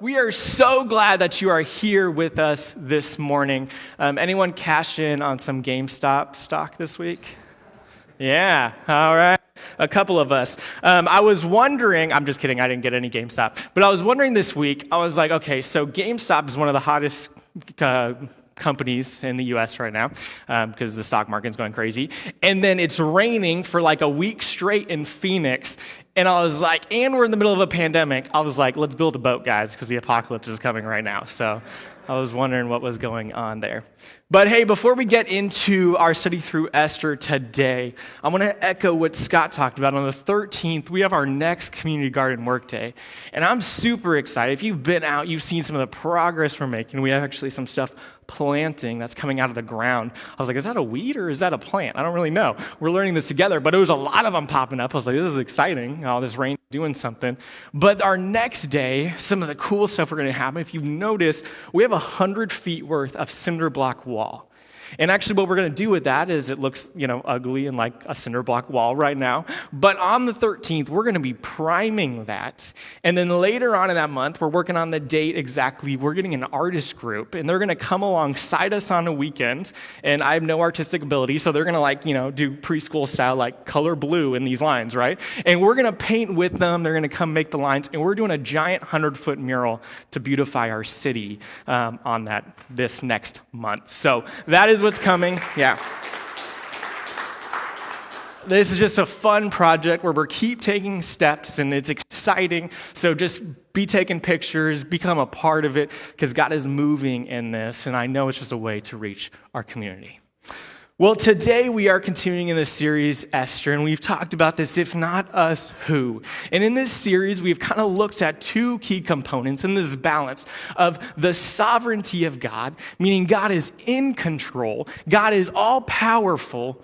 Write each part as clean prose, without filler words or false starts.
We are so glad that you are here with us this morning. Anyone cash in on some GameStop stock this week? Yeah, all right. A couple of us. I was wondering, I'm just kidding, I didn't get any GameStop, but I was wondering this week, I was like, okay, so GameStop is one of the hottest companies in the U.S. right now because the stock market's going crazy. And then it's raining for like a week straight in Phoenix. And I was like, and we're in the middle of a pandemic. I was like, let's build a boat, guys, because the apocalypse is coming right now. So I was wondering what was going on there. But hey, before we get into our study through Esther today, I want to echo what Scott talked about. On the 13th, we have our next community garden work day. And I'm super excited. If you've been out, you've seen some of the progress we're making. We have actually some stuff planting that's coming out of the ground. I was like, is that a weed or is that a plant? I don't really know. We're learning this together, but it was a lot of them popping up. I was like, this is exciting. All this rain doing something. But our next day, some of the cool stuff we're going to happen, if you've noticed, we have 100 feet worth of cinder block wall. And actually what we're going to do with that is it looks, ugly and like a cinder block wall right now. But on the 13th, we're going to be priming that. And then later on in that month, we're working on the date exactly. We're getting an artist group, and they're going to come alongside us on a weekend. And I have no artistic ability, so they're going to do preschool style, like color blue in these lines, right? And we're going to paint with them. They're going to come make the lines. And we're doing a giant 100-foot mural to beautify our city on this next month. So that is what's coming. Yeah. This is just a fun project where we keep taking steps, and it's exciting. So just be taking pictures, become a part of it, because God is moving in this, and I know it's just a way to reach our community. Well, today we are continuing in this series, Esther, and we've talked about this, if not us, who? And in this series, we've kind of looked at two key components in this balance of the sovereignty of God, meaning God is in control, God is all-powerful,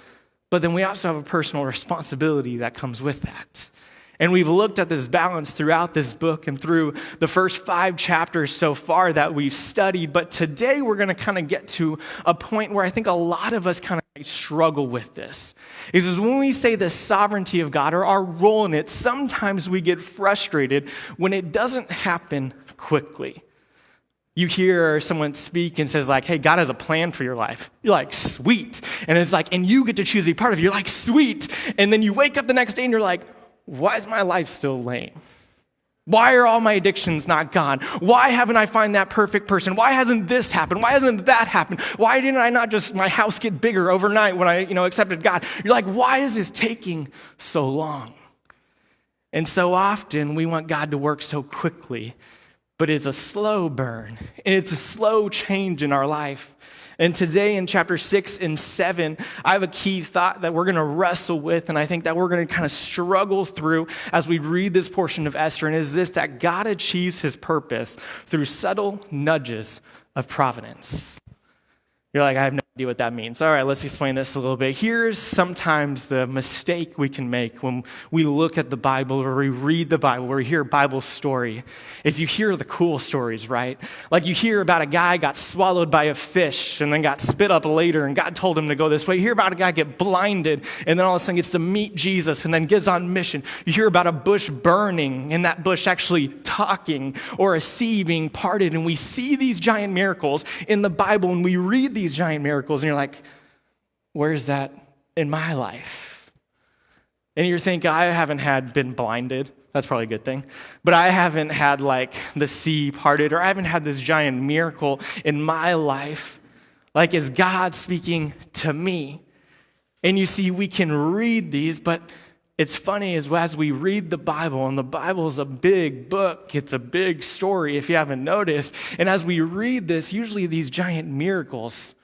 but then we also have a personal responsibility that comes with that. And we've looked at this balance throughout this book and through the first 5 chapters so far that we've studied. But today we're going to kind of get to a point where I think a lot of us kind of struggle with this. Is when we say the sovereignty of God or our role in it, sometimes we get frustrated when it doesn't happen quickly. You hear someone speak and says like, hey, God has a plan for your life. You're like, sweet. And it's like, and you get to choose a part of it. You're like, sweet. And then you wake up the next day and you're like, why is my life still lame? Why are all my addictions not gone? Why haven't I found that perfect person? Why hasn't this happened? Why hasn't that happened? Why didn't I not just, my house get bigger overnight when I, accepted God? You're like, why is this taking so long? And so often we want God to work so quickly, but it's a slow burn, and it's a slow change in our life. And today in chapter 6 and 7, I have a key thought that we're going to wrestle with, and I think that we're going to kind of struggle through as we read this portion of Esther, and is this, that God achieves his purpose through subtle nudges of providence. You're like, I have no idea what that means. All right, let's explain this a little bit. Here's sometimes the mistake we can make when we look at the Bible or we read the Bible or we hear a Bible story, is you hear the cool stories, right? Like you hear about a guy got swallowed by a fish and then got spit up later and God told him to go this way. You hear about a guy get blinded and then all of a sudden gets to meet Jesus and then gets on mission. You hear about a bush burning and that bush actually talking, or a sea being parted, and we see these giant miracles in the Bible and we read these giant miracles and you're like, where's that in my life? And you're thinking, I haven't been blinded. That's probably a good thing. But I haven't had like the sea parted, or I haven't had this giant miracle in my life. Like, is God speaking to me? And you see, we can read these, but it's funny is as we read the Bible, and the Bible is a big book, it's a big story if you haven't noticed, and as we read this, usually these giant miracles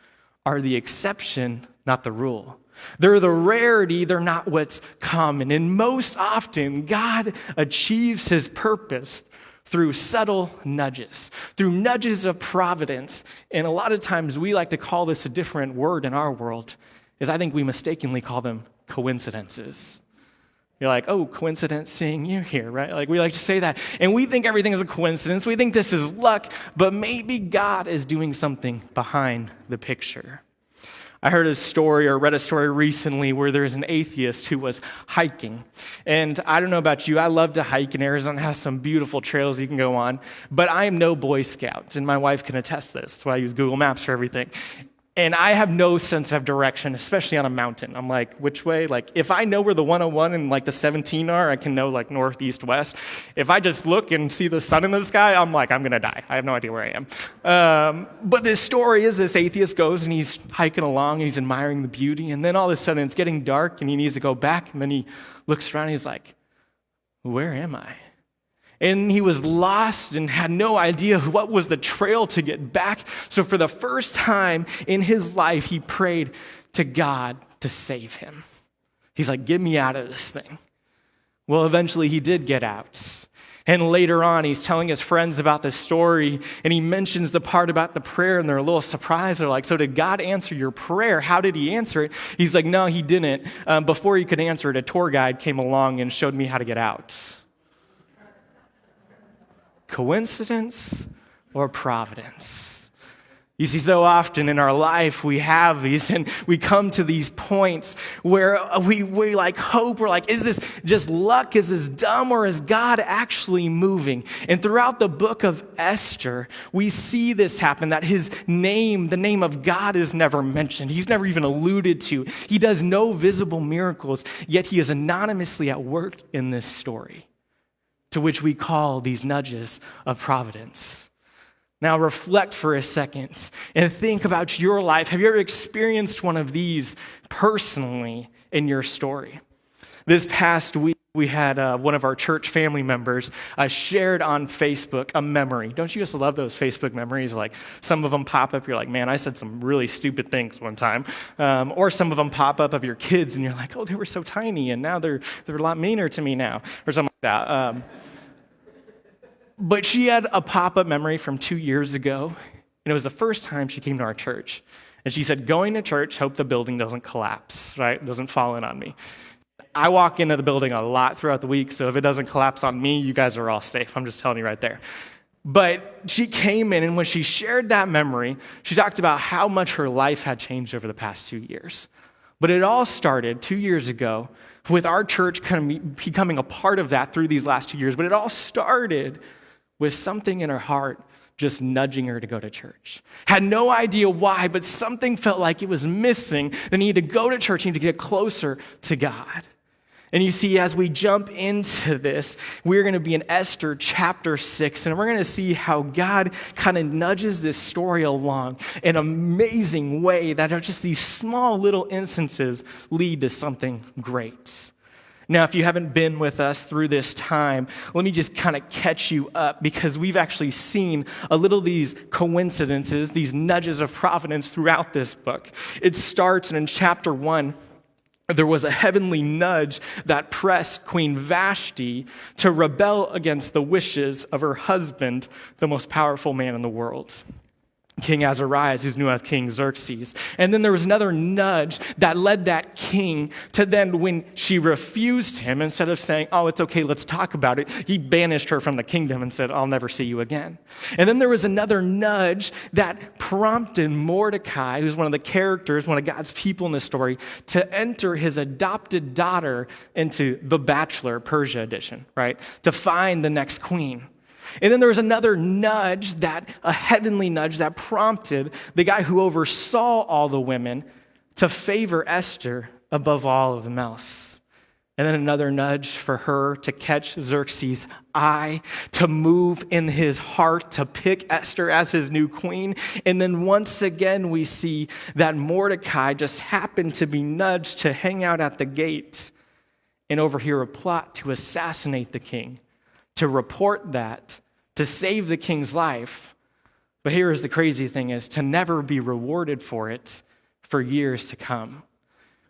are the exception, not the rule. They're the rarity, they're not what's common. And most often, God achieves his purpose through subtle nudges, through nudges of providence. And a lot of times we like to call this a different word in our world, is I think we mistakenly call them coincidences. You're like, oh, coincidence seeing you here, right? Like we like to say that. And we think everything is a coincidence. We think this is luck, but maybe God is doing something behind the picture. I heard a story or read a story recently where there's an atheist who was hiking. And I don't know about you, I love to hike, and Arizona has some beautiful trails you can go on, but I am no Boy Scout, and my wife can attest this. That's why I use Google Maps for everything. And I have no sense of direction, especially on a mountain. I'm like, which way? Like, if I know where the 101 and like the 17 are, I can know like north, east, west. If I just look and see the sun in the sky, I'm like, I'm going to die. I have no idea where I am. But this story is this atheist goes and he's hiking along and he's admiring the beauty. And then all of a sudden it's getting dark and he needs to go back. And then he looks around and he's like, where am I? And he was lost and had no idea what was the trail to get back. So for the first time in his life, he prayed to God to save him. He's like, get me out of this thing. Well, eventually he did get out. And later on, he's telling his friends about this story, and he mentions the part about the prayer, and they're a little surprised. They're like, so did God answer your prayer? How did he answer it? He's like, no, he didn't. Before he could answer it, a tour guide came along and showed me how to get out. Coincidence or providence? You see, so often in our life we have these and we come to these points where we like hope, we're like, is this just luck? Is this dumb? Or is God actually moving? And throughout the book of Esther, we see this happen, that his name, the name of God, is never mentioned. He's never even alluded to. He does no visible miracles, yet he is anonymously at work in this story, to which we call these nudges of providence. Now reflect for a second and think about your life. Have you ever experienced one of these personally in your story? This past week, we had one of our church family members shared on Facebook a memory. Don't you just love those Facebook memories? Like some of them pop up, you're like, man, I said some really stupid things one time. Or some of them pop up of your kids and you're like, oh, they were so tiny and now they're a lot meaner to me now, or something like that. But she had a pop-up memory from 2 years ago, and it was the first time she came to our church. And she said, going to church, hope the building doesn't collapse, right? It doesn't fall in on me. I walk into the building a lot throughout the week, so if it doesn't collapse on me, you guys are all safe. I'm just telling you right there. But she came in, and when she shared that memory, she talked about how much her life had changed over the past 2 years. But it all started 2 years ago with our church kind of becoming a part of that through these last 2 years. But it all started with something in her heart just nudging her to go to church. Had no idea why, but something felt like it was missing. They needed to go to church, needed to get closer to God. And you see, as we jump into this, we're going to be in Esther chapter 6, and we're going to see how God kind of nudges this story along in an amazing way that are just these small little instances lead to something great. Now, if you haven't been with us through this time, let me just kind of catch you up, because we've actually seen a little of these coincidences, these nudges of providence throughout this book. It starts in chapter 1. There was a heavenly nudge that pressed Queen Vashti to rebel against the wishes of her husband, the most powerful man in the world, King Azariah, who's known as King Xerxes. And then there was another nudge that led that king to then, when she refused him, instead of saying, oh, it's okay, let's talk about it, he banished her from the kingdom and said, I'll never see you again. And then there was another nudge that prompted Mordecai, who's one of the characters, one of God's people in this story, to enter his adopted daughter into The Bachelor, Persia edition, right? To find the next queen. And then there was another nudge, a heavenly nudge that prompted the guy who oversaw all the women to favor Esther above all of them else. And then another nudge for her to catch Xerxes' eye, to move in his heart, to pick Esther as his new queen. And then once again, we see that Mordecai just happened to be nudged to hang out at the gate and overhear a plot to assassinate the king, to report that, to save the king's life. But here is the crazy thing, is to never be rewarded for it for years to come.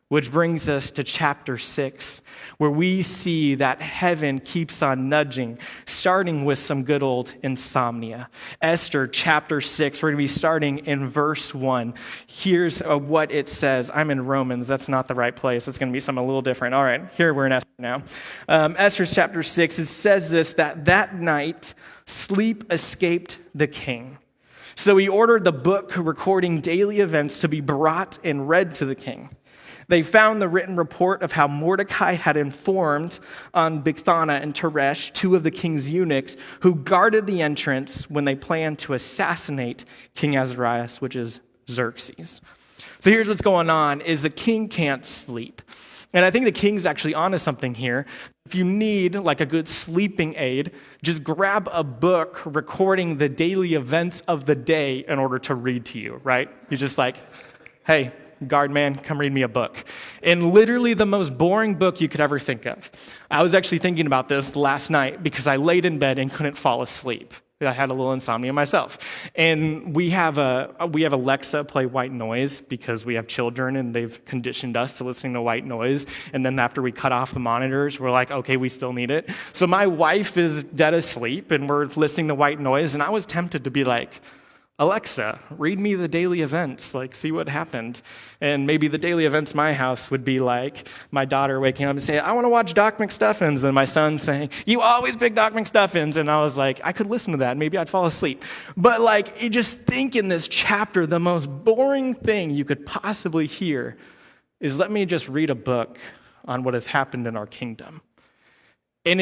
Which brings us to chapter 6, where we see that heaven keeps on nudging, starting with some good old insomnia. Esther chapter 6, we're going to be starting in verse 1. Here's what it says. I'm in Romans. That's not the right place. It's going to be something a little different. All right, here we're in Esther now. Esther chapter 6, it says this, that night sleep escaped the king. So he ordered the book recording daily events to be brought and read to the king. They found the written report of how Mordecai had informed on Bigthana and Teresh, two of the king's eunuchs, who guarded the entrance when they planned to assassinate King Azarias, which is Xerxes. So here's what's going on, is the king can't sleep. And I think the king's actually onto something here. If you need like a good sleeping aid, just grab a book recording the daily events of the day in order to read to you, right? You're just like, hey, guard man, come read me a book. And literally the most boring book you could ever think of. I was actually thinking about this last night because I laid in bed and couldn't fall asleep. I had a little insomnia myself. And we have Alexa play white noise because we have children and they've conditioned us to listening to white noise. And then after we cut off the monitors, we're like, okay, we still need it. So my wife is dead asleep and we're listening to white noise. And I was tempted to be like, Alexa, read me the daily events, like see what happened. And maybe the daily events in my house would be like my daughter waking up and saying, I want to watch Doc McStuffins, and my son saying, you always pick Doc McStuffins. And I was like, I could listen to that, maybe I'd fall asleep. But like, you just think in this chapter, the most boring thing you could possibly hear is let me just read a book on what has happened in our kingdom. And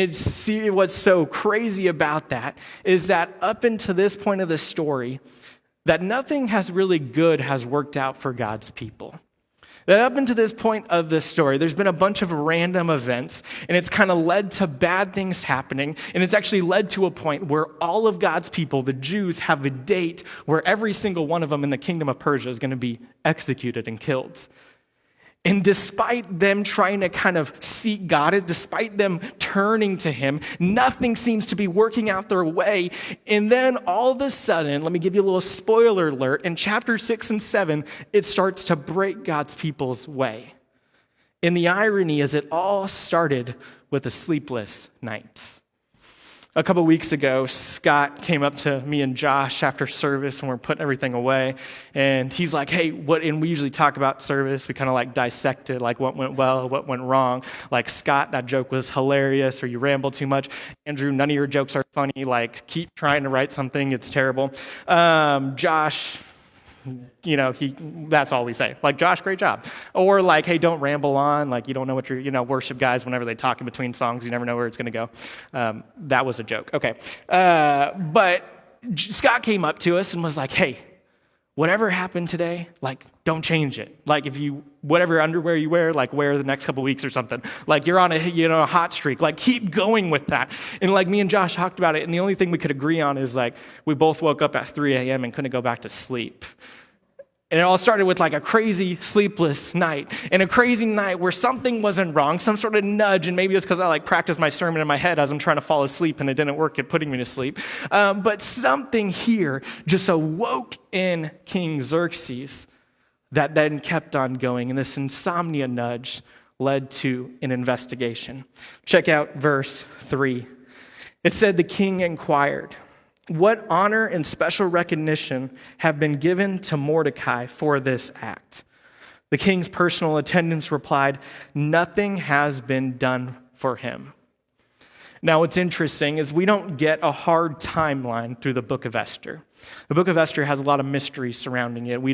what's so crazy about that is that up until this point of the story, that nothing has really good has worked out for God's people. That up until this point of the story, there's been a bunch of random events, and it's kind of led to bad things happening, and it's actually led to a point where all of God's people, the Jews, have a date where every single one of them in the kingdom of Persia is going to be executed and killed. And despite them trying to kind of seek God, despite them turning to him, nothing seems to be working out their way. And then all of a sudden, let me give you a little spoiler alert, in chapter 6 and 7, it starts to break God's people's way. And the irony is it all started with a sleepless night. A couple weeks ago, Scott came up to me and Josh after service when we're putting everything away, and he's like, hey, and we usually talk about service, we kind of like dissect it, like what went well, what went wrong. Like, Scott, that joke was hilarious, or you rambled too much. Andrew, none of your jokes are funny, like keep trying to write something, it's terrible. Josh, that's all we say. Like, Josh, great job. Or like, hey, don't ramble on. Like, you don't know what worship guys, whenever they talk in between songs, you never know where it's going to go. That was a joke. Okay. But Scott came up to us and was like, hey, whatever happened today, like, don't change it. Like, whatever underwear you wear, like, wear the next couple weeks or something. Like, you're on a hot streak. Like, keep going with that. And like, me and Josh talked about it, and the only thing we could agree on is like, we both woke up at 3 a.m. and couldn't go back to sleep. And it all started with like a crazy sleepless night, and a crazy night where something wasn't wrong, some sort of nudge, and maybe it's because I like practiced my sermon in my head as I'm trying to fall asleep and it didn't work at putting me to sleep. But something here just awoke in King Xerxes that then kept on going, and this insomnia nudge led to an investigation. Check out verse 3. It said, the king inquired, what honor and special recognition have been given to Mordecai for this act? The king's personal attendants replied, nothing has been done for him. Now, what's interesting is we don't get a hard timeline through the book of Esther. The book of Esther has a lot of mystery surrounding it. We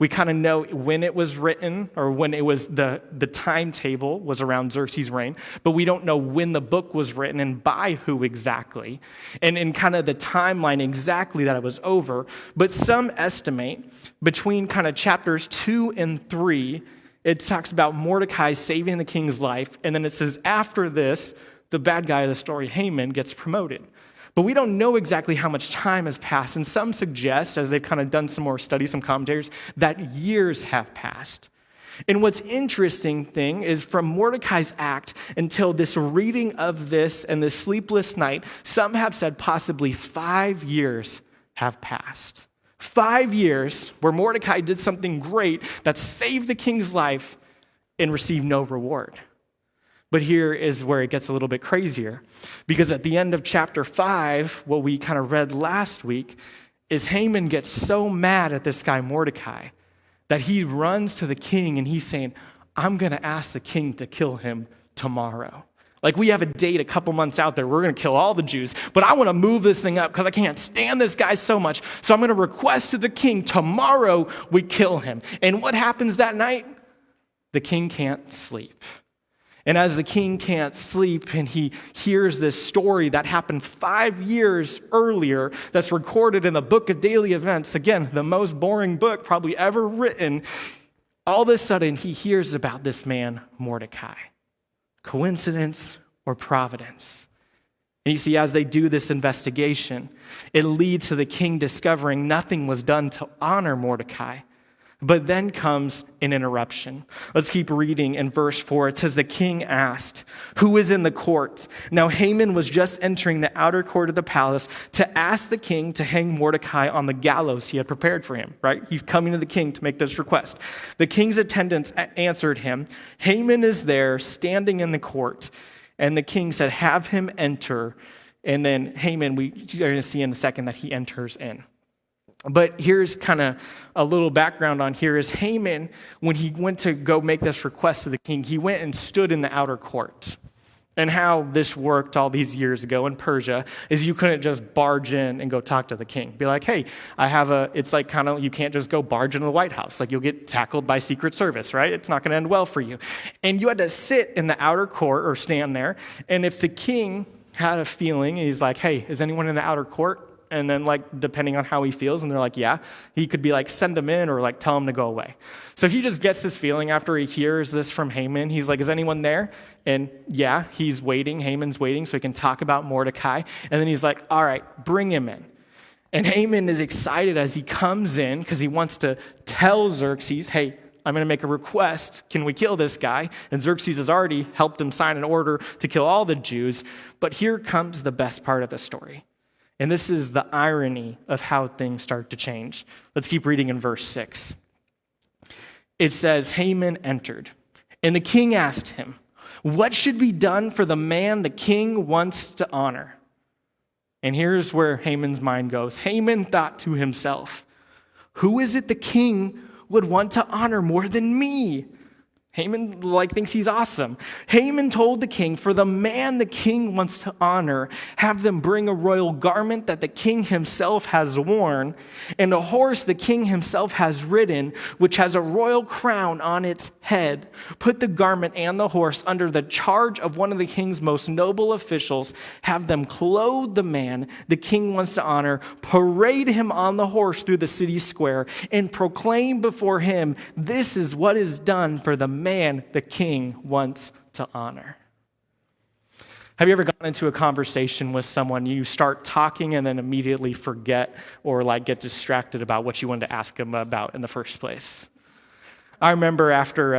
kind of know when it was written, or when it was the timetable was around Xerxes' reign, but we don't know when the book was written and by who exactly, and in kind of the timeline exactly that it was over. But some estimate between kind of chapters 2 and 3, it talks about Mordecai saving the king's life, and then it says after this, the bad guy of the story, Haman, gets promoted. But we don't know exactly how much time has passed, and some suggest, as they've kind of done some more studies, some commentators, that years have passed. And what's interesting thing is from Mordecai's act until this reading of this and this sleepless night, some have said possibly 5 years have passed. 5 years where Mordecai did something great that saved the king's life and received no reward. But here is where it gets a little bit crazier, because at the end of chapter 5, what we kind of read last week, is Haman gets so mad at this guy Mordecai that he runs to the king and he's saying, I'm going to ask the king to kill him tomorrow. Like, we have a date a couple months out there. We're going to kill all the Jews, but I want to move this thing up because I can't stand this guy so much. So I'm going to request to the king, tomorrow we kill him. And what happens that night? The king can't sleep. And as the king can't sleep and he hears this story that happened 5 years earlier that's recorded in the book of daily events, again, the most boring book probably ever written, all of a sudden he hears about this man, Mordecai. Coincidence or providence? And you see, as they do this investigation, it leads to the king discovering nothing was done to honor Mordecai. But then comes an interruption. Let's keep reading in verse 4. It says, the king asked, who is in the court? Now Haman was just entering the outer court of the palace to ask the king to hang Mordecai on the gallows he had prepared for him, right? He's coming to the king to make this request. The king's attendants answered him, Haman is there standing in the court. And the king said, have him enter. And then Haman, we are going to see in a second that he enters in. But here's kind of a little background on here is Haman, when he went to go make this request to the king, he went and stood in the outer court. And how this worked all these years ago in Persia is you couldn't just barge in and go talk to the king. Be like, hey, it's like kind of, you can't just go barge into the White House. Like, you'll get tackled by Secret Service, right? It's not going to end well for you. And you had to sit in the outer court or stand there. And if the king had a feeling, he's like, hey, is anyone in the outer court? And then, like, depending on how he feels, and they're like, yeah, he could be like, send him in or like tell him to go away. So he just gets this feeling after he hears this from Haman. He's like, is anyone there? And yeah, he's waiting. Haman's waiting so he can talk about Mordecai. And then he's like, all right, bring him in. And Haman is excited as he comes in because he wants to tell Xerxes, hey, I'm going to make a request. Can we kill this guy? And Xerxes has already helped him sign an order to kill all the Jews. But here comes the best part of the story. And this is the irony of how things start to change. Let's keep reading in verse 6. It says, Haman entered, and the king asked him, what should be done for the man the king wants to honor? And here's where Haman's mind goes. Haman thought to himself, who is it the king would want to honor more than me? Haman thinks he's awesome. Haman told the king, for the man the king wants to honor, have them bring a royal garment that the king himself has worn, and a horse the king himself has ridden, which has a royal crown on its head. Put the garment and the horse under the charge of one of the king's most noble officials. Have them clothe the man the king wants to honor, parade him on the horse through the city square, and proclaim before him, this is what is done for the man the king wants to honor. Have you ever gone into a conversation with someone, you start talking and then immediately forget or get distracted about what you wanted to ask them about in the first place? I remember after,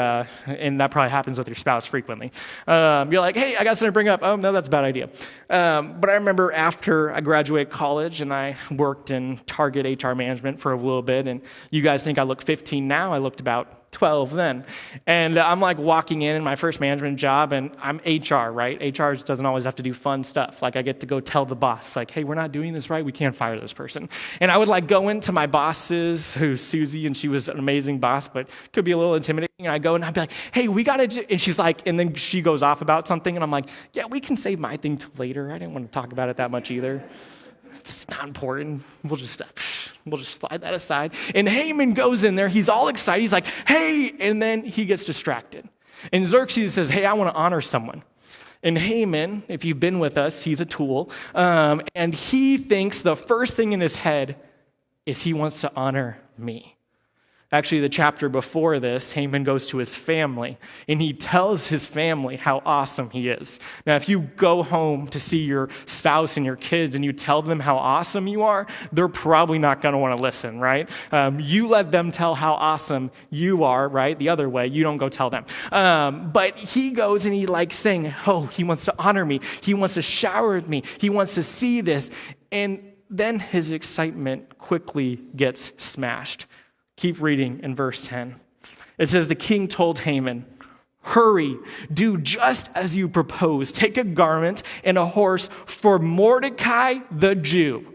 and that probably happens with your spouse frequently, you're like, hey, I got something to bring up. Oh, no, that's a bad idea. But I remember after I graduated college and I worked in Target HR management for a little bit, and you guys think I look 15 now, I looked about 12 then. And I'm walking in my first management job, and I'm HR, right? HR doesn't always have to do fun stuff. I get to go tell the boss, hey, we're not doing this right. We can't fire this person. And I would go into my bosses, who's Susie, and she was an amazing boss, but could be a little intimidating. And I go and I'd be like, hey, we got to, and she's like, and then she goes off about something. And I'm like, yeah, we can save my thing till later. I didn't want to talk about it that much either. It's not important. We'll just slide that aside. And Haman goes in there. He's all excited. He's like, hey, and then he gets distracted. And Xerxes says, hey, I want to honor someone. And Haman, if you've been with us, he's a tool. And he thinks the first thing in his head is he wants to honor me. Actually, the chapter before this, Haman goes to his family, and he tells his family how awesome he is. Now, if you go home to see your spouse and your kids and you tell them how awesome you are, they're probably not going to want to listen, right? You let them tell how awesome you are, right? The other way, you don't go tell them. But he goes and he saying, oh, he wants to honor me. He wants to shower with me. He wants to see this. And then his excitement quickly gets smashed. Keep reading in verse 10. It says, the king told Haman, hurry, do just as you propose. Take a garment and a horse for Mordecai the Jew.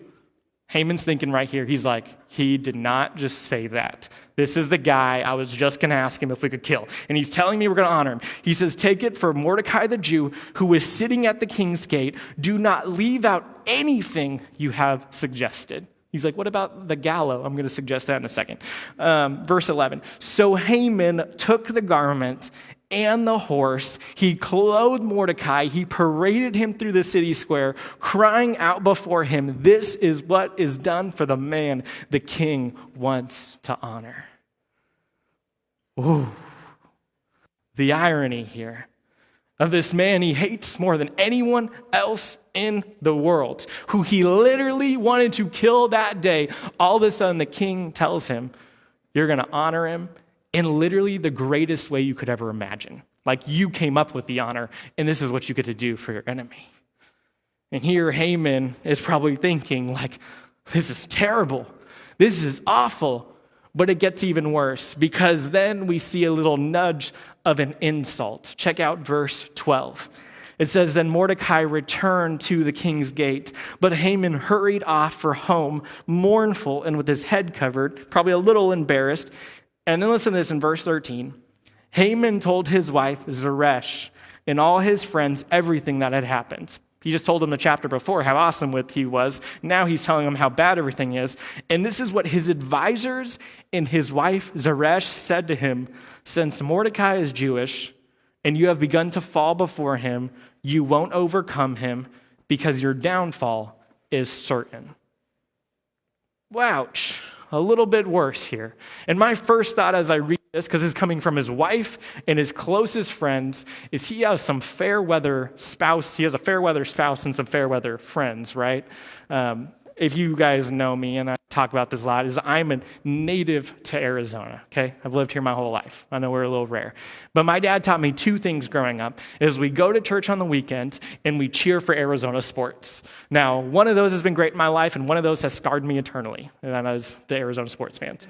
Haman's thinking right here. He's like, he did not just say that. This is the guy I was just going to ask him if we could kill. And he's telling me we're going to honor him. He says, take it for Mordecai the Jew, who is sitting at the king's gate. Do not leave out anything you have suggested. He's like, what about the gallows? I'm going to suggest that in a second. Verse 11. So Haman took the garment and the horse. He clothed Mordecai. He paraded him through the city square, crying out before him, this is what is done for the man the king wants to honor. Ooh, the irony here of this man he hates more than anyone else in the world, who he literally wanted to kill that day. All of a sudden, the king tells him, you're going to honor him in literally the greatest way you could ever imagine. Like, you came up with the honor, and this is what you get to do for your enemy. And here Haman is probably thinking, like, this is terrible. This is awful. But it gets even worse, because then we see a little nudge of an insult. Check out verse 12. It says, then Mordecai returned to the king's gate, but Haman hurried off for home, mournful and with his head covered, probably a little embarrassed. And then listen to this in verse 13. Haman told his wife Zeresh and all his friends everything that had happened. He just told them the chapter before how awesome he was. Now he's telling them how bad everything is. And this is what his advisors and his wife Zeresh said to him. Since Mordecai is Jewish and you have begun to fall before him, you won't overcome him because your downfall is certain. Ouch. A little bit worse here. And my first thought as I read this, because it's coming from his wife and his closest friends, is he has some fair weather spouse. He has a fair weather spouse and some fair weather friends, right? If you guys know me, and I talk about this a lot, is I'm a native to Arizona, okay? I've lived here my whole life. I know we're a little rare. But my dad taught me two things growing up, is we go to church on the weekends and we cheer for Arizona sports. Now, one of those has been great in my life, and one of those has scarred me eternally, and that is the Arizona sports fans.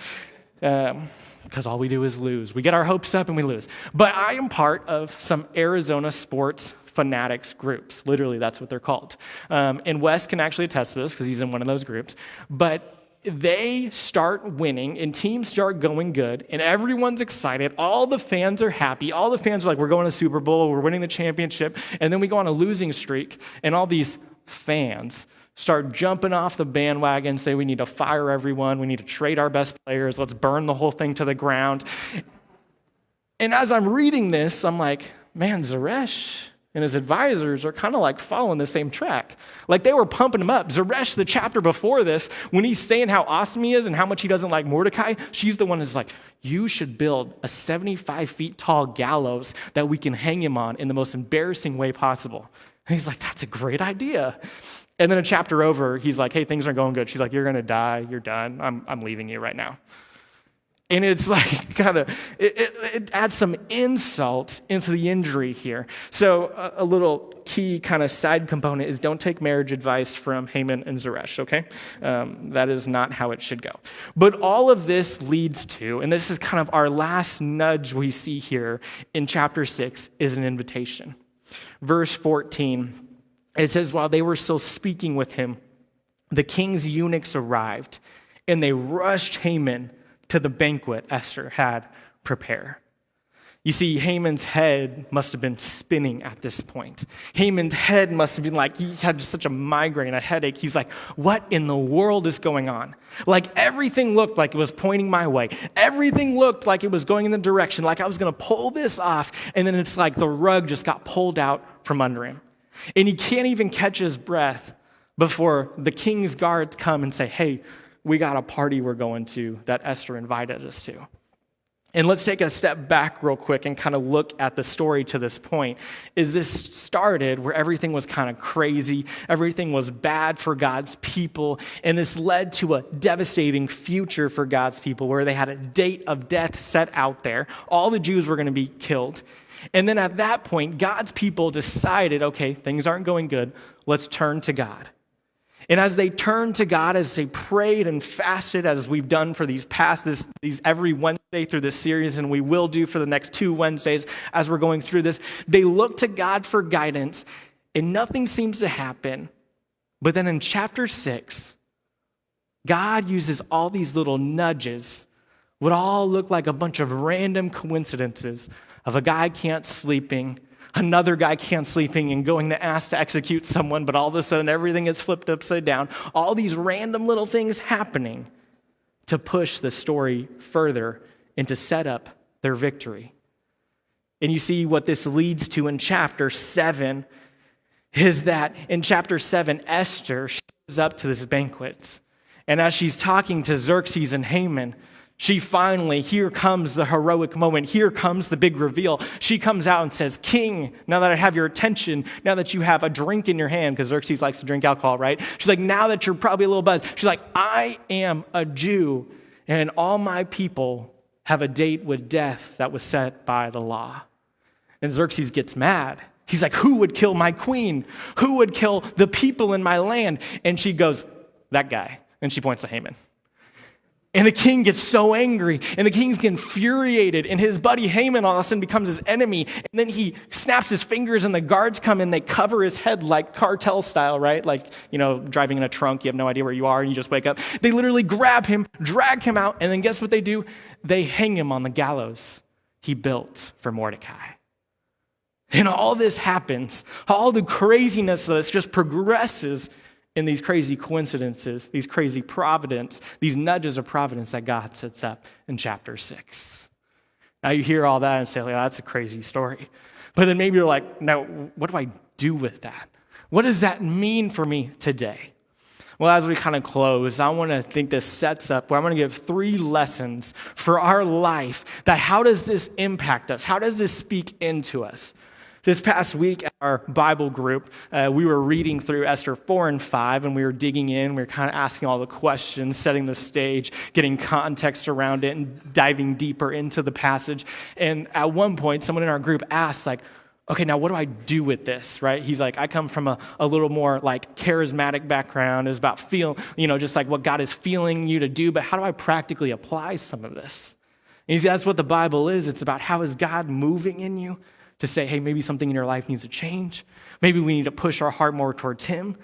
Because all we do is lose. We get our hopes up and we lose. But I am part of some Arizona sports fanatics groups. Literally, that's what they're called. And Wes can actually attest to this because he's in one of those groups. But they start winning and teams start going good and everyone's excited. All the fans are happy. All the fans are like, we're going to Super Bowl, we're winning the championship. And then we go on a losing streak and all these fans start jumping off the bandwagon, say we need to fire everyone, we need to trade our best players, let's burn the whole thing to the ground. And as I'm reading this, I'm like, man, Zeresh and his advisors are kind of like following the same track. Like they were pumping him up. Zeresh, the chapter before this, when he's saying how awesome he is and how much he doesn't like Mordecai, she's the one who's like, you should build a 75 feet tall gallows that we can hang him on in the most embarrassing way possible. And he's like, that's a great idea. And then a chapter over, he's like, hey, things aren't going good. She's like, you're going to die. You're done. I'm leaving you right now. And it's like it adds some insult into the injury here. So a little key kind of side component is don't take marriage advice from Haman and Zeresh, okay? That is not how it should go. But all of this leads to, and this is kind of our last nudge we see here in chapter 6, is an invitation. Verse 14. It says, while they were still speaking with him, the king's eunuchs arrived, and they rushed Haman to the banquet Esther had prepared. You see, Haman's head must have been spinning at this point. Haman's head must have been like, he had such a migraine, a headache. He's like, what in the world is going on? Like everything looked like it was pointing my way. Everything looked like it was going in the direction, like I was going to pull this off. And then it's like the rug just got pulled out from under him. And he can't even catch his breath before the king's guards come and say, hey, we got a party we're going to that Esther invited us to. And let's take a step back real quick and kind of look at the story to this point. Is this started where everything was kind of crazy, everything was bad for God's people, and this led to a devastating future for God's people where they had a date of death set out there. All the Jews were going to be killed. And then at that point, God's people decided, okay, things aren't going good. Let's turn to God. And as they turned to God, as they prayed and fasted, as we've done for these every Wednesday through this series, and we will do for the next 2 Wednesdays as we're going through this, they looked to God for guidance, and nothing seems to happen. But then in chapter 6, God uses all these little nudges, what all look like a bunch of random coincidences of a guy can't sleeping, another guy can't sleeping and going to ask to execute someone, but all of a sudden everything is flipped upside down. All these random little things happening to push the story further and to set up their victory. And you see what this leads to in chapter 7 is that in chapter 7, Esther shows up to this banquet. And as she's talking to Xerxes and Haman, here comes the heroic moment. Here comes the big reveal. She comes out and says, King, now that I have your attention, now that you have a drink in your hand, because Xerxes likes to drink alcohol, right? She's like, now that you're probably a little buzzed, she's like, I am a Jew, and all my people have a date with death that was set by the law. And Xerxes gets mad. He's like, who would kill my queen? Who would kill the people in my land? And she goes, that guy. And she points to Haman. And the king gets so angry, and the king's getting infuriated, and his buddy Haman all of a sudden becomes his enemy, and then he snaps his fingers, and the guards come in, they cover his head like cartel style, right? Like, driving in a trunk, you have no idea where you are, and you just wake up. They literally grab him, drag him out, and then guess what they do? They hang him on the gallows he built for Mordecai. And all this happens, all the craziness of this just progresses in these crazy coincidences, these crazy providence, these nudges of providence that God sets up in chapter 6. Now you hear all that and say, that's a crazy story. But then maybe you're like, now what do I do with that? What does that mean for me today? Well, as we kind of close, I want to think this sets up where I'm going to give 3 lessons for our life that how does this impact us? How does this speak into us? This past week at our Bible group, we were reading through Esther 4 and 5, and we were digging in. We were kind of asking all the questions, setting the stage, getting context around it, and diving deeper into the passage. And at one point, someone in our group asked, okay, now what do I do with this, right? He's like, I come from a little more charismatic background. It's about just like what God is feeling you to do, but how do I practically apply some of this? And you see, that's what the Bible is. It's about how is God moving in you to say, hey, maybe something in your life needs to change. Maybe we need to push our heart more towards Him.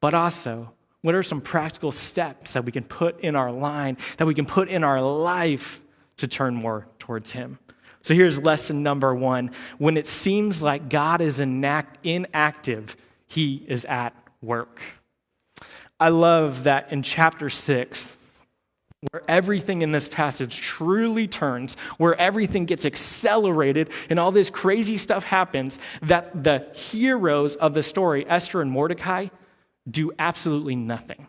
But also, what are some practical steps that we can put in our line, that we can put in our life to turn more towards Him? So here's lesson number 1. When it seems like God is inactive, He is at work. I love that in chapter 6, where everything in this passage truly turns, where everything gets accelerated and all this crazy stuff happens, that the heroes of the story, Esther and Mordecai, do absolutely nothing.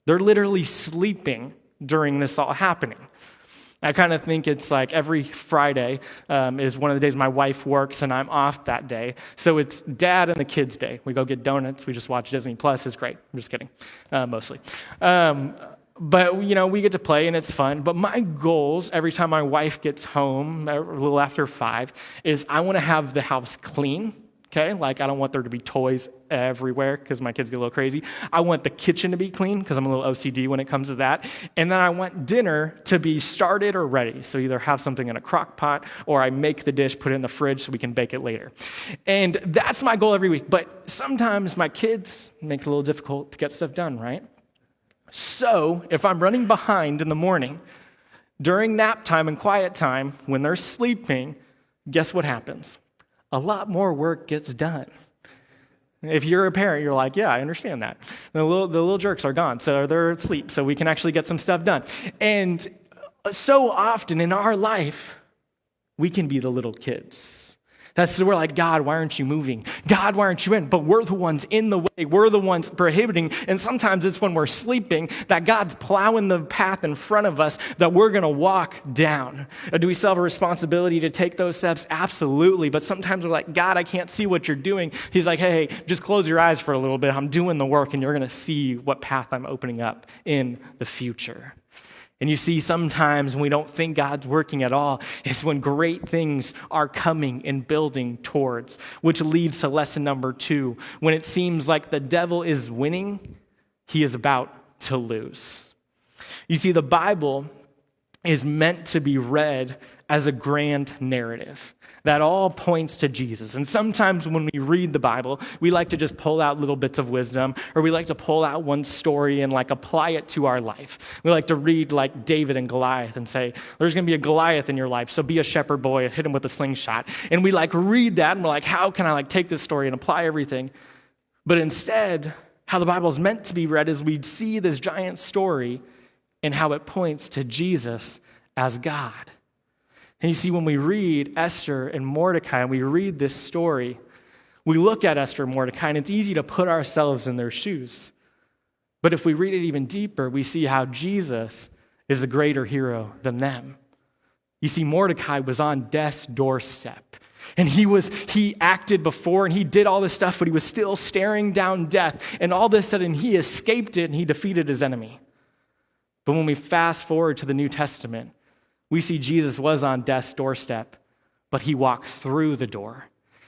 They're literally sleeping during this all happening. I kind of think it's like every Friday is one of the days my wife works and I'm off that day. So it's dad and the kids' day. We go get donuts. We just watch Disney Plus. It's great. I'm just kidding, mostly. But, we get to play and it's fun. But my goals every time my wife gets home, a little after 5, is I want to have the house clean, okay? I don't want there to be toys everywhere because my kids get a little crazy. I want the kitchen to be clean because I'm a little OCD when it comes to that. And then I want dinner to be started or ready. So either have something in a crock pot or I make the dish, put it in the fridge so we can bake it later. And that's my goal every week. But sometimes my kids make it a little difficult to get stuff done, right? So, if I'm running behind in the morning, during nap time and quiet time, when they're sleeping, guess what happens? A lot more work gets done. If you're a parent, you're like, yeah, I understand that. The little jerks are gone, so they're asleep, so we can actually get some stuff done. And so often in our life, we can be the little kids. We're like, God, why aren't you moving? God, why aren't you in? But we're the ones in the way. We're the ones prohibiting. And sometimes it's when we're sleeping that God's plowing the path in front of us that we're going to walk down. Do we still have a responsibility to take those steps? Absolutely. But sometimes we're like, God, I can't see what you're doing. He's like, hey, just close your eyes for a little bit. I'm doing the work, and you're going to see what path I'm opening up in the future. And you see, sometimes when we don't think God's working at all is when great things are coming and building towards, which leads to lesson number 2. When it seems like the devil is winning, he is about to lose. You see, the Bible is meant to be read as a grand narrative that all points to Jesus. And sometimes when we read the Bible, we like to just pull out little bits of wisdom, or we like to pull out one story and like apply it to our life. We like to read like David and Goliath and say, there's going to be a Goliath in your life, so be a shepherd boy and hit him with a slingshot. And we like read that and we're like, how can I like take this story and apply everything? But instead, how the Bible is meant to be read is we see this giant story and how it points to Jesus as God. And you see, when we read Esther and Mordecai, and we read this story, we look at Esther and Mordecai, and it's easy to put ourselves in their shoes. But if we read it even deeper, we see how Jesus is the greater hero than them. You see, Mordecai was on death's doorstep. And he acted before, and he did all this stuff, but he was still staring down death. And all of a sudden, he escaped it, and he defeated his enemy. But when we fast forward to the New Testament, we see Jesus was on death's doorstep, but he walked through the door.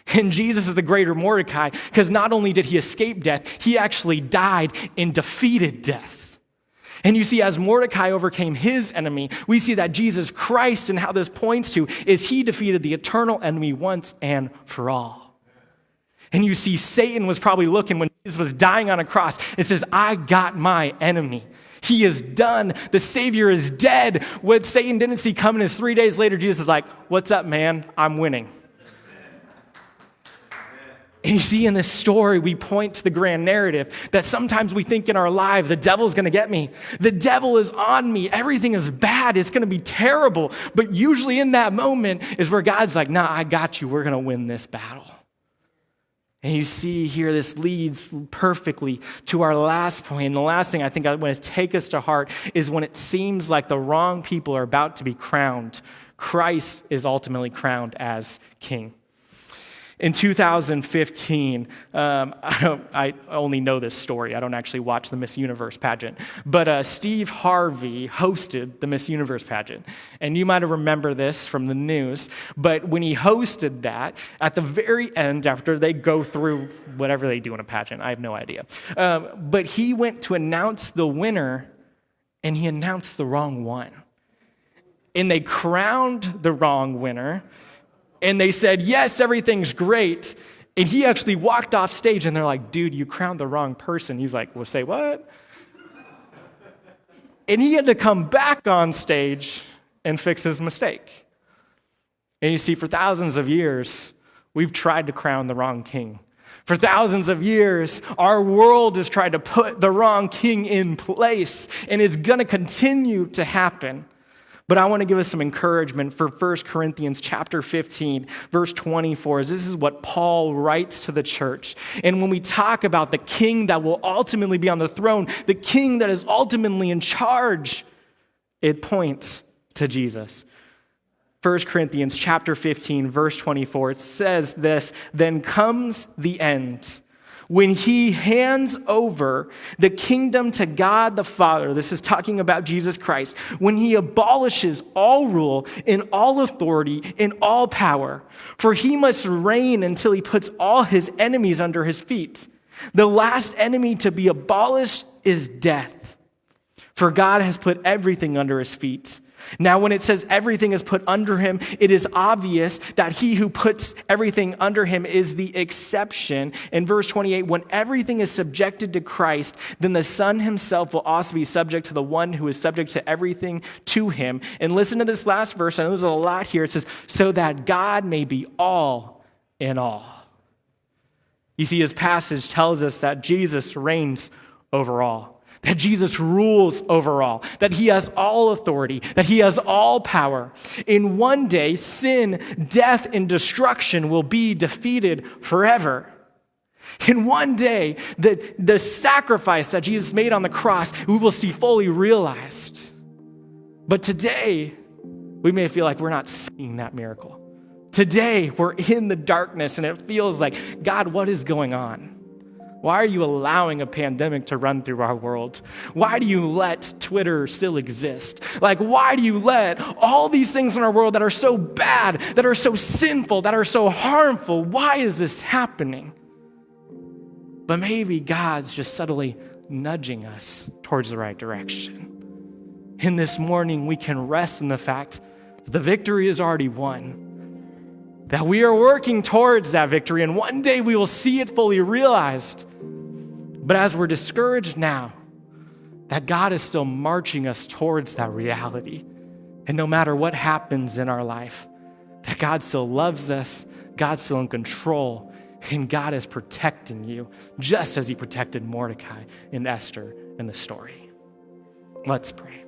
And Jesus is the greater Mordecai, because not only did he escape death, he actually died and defeated death. And you see, as Mordecai overcame his enemy, we see that Jesus Christ, and how this points to, is he defeated the eternal enemy once and for all. And you see, Satan was probably looking when Jesus was dying on a cross. It says, I got my enemy. He is done. The Savior is dead. What Satan didn't see coming is 3 days later, Jesus is like, what's up, man? I'm winning. And you see, in this story, we point to the grand narrative that sometimes we think in our life, the devil's going to get me. The devil is on me. Everything is bad. It's going to be terrible. But usually in that moment is where God's like, nah, I got you. We're going to win this battle. And you see here, this leads perfectly to our last point. And the last thing I think I want to take us to heart is when it seems like the wrong people are about to be crowned, Christ is ultimately crowned as king. In 2015, I only know this story. I don't actually watch the Miss Universe pageant. But Steve Harvey hosted the Miss Universe pageant. And you might have remembered this from the news. But when he hosted that, at the very end, after they go through whatever they do in a pageant, I have no idea. But he went to announce the winner, and he announced the wrong one. And they crowned the wrong winner. And they said, yes, everything's great. And he actually walked off stage, and they're like, dude, you crowned the wrong person. He's like, well, say what? And he had to come back on stage and fix his mistake. And you see, for thousands of years, we've tried to crown the wrong king. For thousands of years, our world has tried to put the wrong king in place, and it's going to continue to happen. But I want to give us some encouragement for 1 Corinthians chapter 15, verse 24. This is what Paul writes to the church. And when we talk about the king that will ultimately be on the throne, the king that is ultimately in charge, it points to Jesus. 1 Corinthians chapter 15, verse 24, it says this, then comes the end, when he hands over the kingdom to God the Father. This is talking about Jesus Christ. When he abolishes all rule and all authority and all power. For he must reign until he puts all his enemies under his feet. The last enemy to be abolished is death. For God has put everything under his feet. Now, when it says everything is put under him, it is obvious that he who puts everything under him is the exception. In verse 28, when everything is subjected to Christ, then the Son himself will also be subject to the one who is subject to everything to him. And listen to this last verse. I know there's a lot here. It says, so that God may be all in all. You see, his passage tells us that Jesus reigns over all. That Jesus rules over all, that he has all authority, that he has all power. In one day, sin, death, and destruction will be defeated forever. In one day, the sacrifice that Jesus made on the cross, we will see fully realized. But today, we may feel like we're not seeing that miracle. Today, we're in the darkness, and it feels like, God, what is going on? Why are you allowing a pandemic to run through our world? Why do you let Twitter still exist? Like, why do you let all these things in our world that are so bad, that are so sinful, that are so harmful? Why is this happening? But maybe God's just subtly nudging us towards the right direction. And this morning, we can rest in the fact The victory is already won. That we are working towards that victory, and one day we will see it fully realized. But as we're discouraged now, that God is still marching us towards that reality. And no matter what happens in our life, that God still loves us, God's still in control, and God is protecting you, just as he protected Mordecai and Esther in the story. Let's pray.